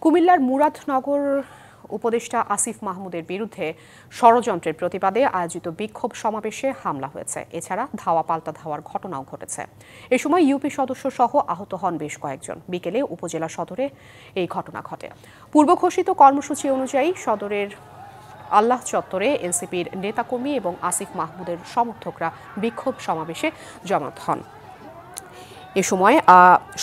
কুমিল্লার মুরাদনগর উপদেষ্টা আসিফ মাহমুদের বিরুদ্ধে ষড়যন্ত্রের প্রতিবাদে আয়োজিত বিক্ষোভ সমাবেশে হামলা হয়েছে। এছাড়া ধাওয়া পাল্টা ধাওয়ার ঘটনাও ঘটেছে। এ সময় ইউপি সদস্য সহ আহত হন বেশ কয়েকজন। বিকেলে উপজেলা সদরে এই ঘটনা ঘটে। পূর্বঘোষিত কর্মসূচি অনুযায়ী সদরের আল্লাহ চত্বরে এনসিপির নেতাকর্মী এবং আসিফ মাহমুদের সমর্থকরা বিক্ষোভ সমাবেশে জমায়েত হন। এ সময়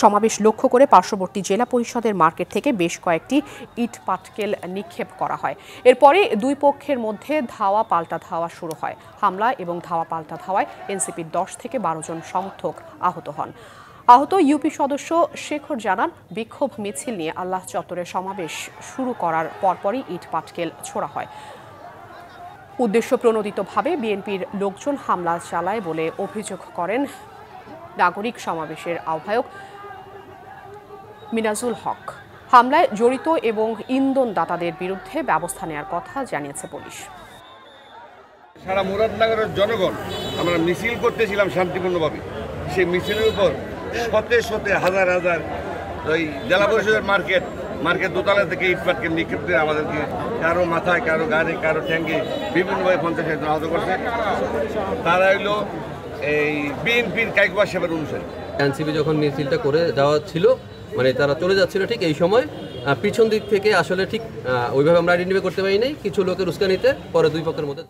সমাবেশ লক্ষ্য করে পার্শ্ববর্তী জেলা পরিষদের মার্কেট থেকে বেশ কয়েকটি ইট পাটকেল নিক্ষেপ করা হয়। এরপরে দুই পক্ষের মধ্যে ধাওয়া পাল্টা ধাওয়া শুরু হয়। হামলা এবং ধাওয়া পাল্টা ধাওয়ায় এনসিপির 10 থেকে 12 জন সমর্থক আহত হন। আহত ইউপি সদস্য শেখর জানান, বিক্ষোভ মিছিল নিয়ে আল্লাহ চত্বরে সমাবেশ শুরু করার পরপরই ইট পাটকেল ছোড়া হয়। উদ্দেশ্য প্রণোদিতভাবে বিএনপির লোকজন হামলা চালায় বলে অভিযোগ করেন নাগরিক সমাবেশের আহ্বায়ক মিনাজুল হক। হামলায় জড়িত এবং ইন্ধনদাতাদের বিরুদ্ধে ব্যবস্থা নেওয়ার কথা জানিয়েছে পুলিশ। সারা মুরাদনগরের জনগণ আমরা মিছিল করতেছিলাম শান্তিপূর্ণভাবে। সেই মিছিলের উপর শতে শতে হাজার হাজার ওই জেলা পরিষদের মার্কেট দোতলা থেকে ইটপাটকেল নিক্ষেপ করে আমাদেরকে কারো মাথায়, কারো গাড়ি, কারো ট্যাঙ্কে বিভিন্নভাবে 50 জন আহত করছে। তারা হইল এই বিএনপির কাইকুবা সাহেবের অনুসারী। এনসিপি যখন মিছিলটা করে যাওয়া ছিল, মানে তারা চলে যাচ্ছিল, ঠিক এই সময় পিছন দিক থেকে আসলে ঠিক ওইভাবে আমরা আইডেন্টিফাই করতে পারি নাই, কিছু লোকের উস্কানিতে পরে দুই পক্ষের মধ্যে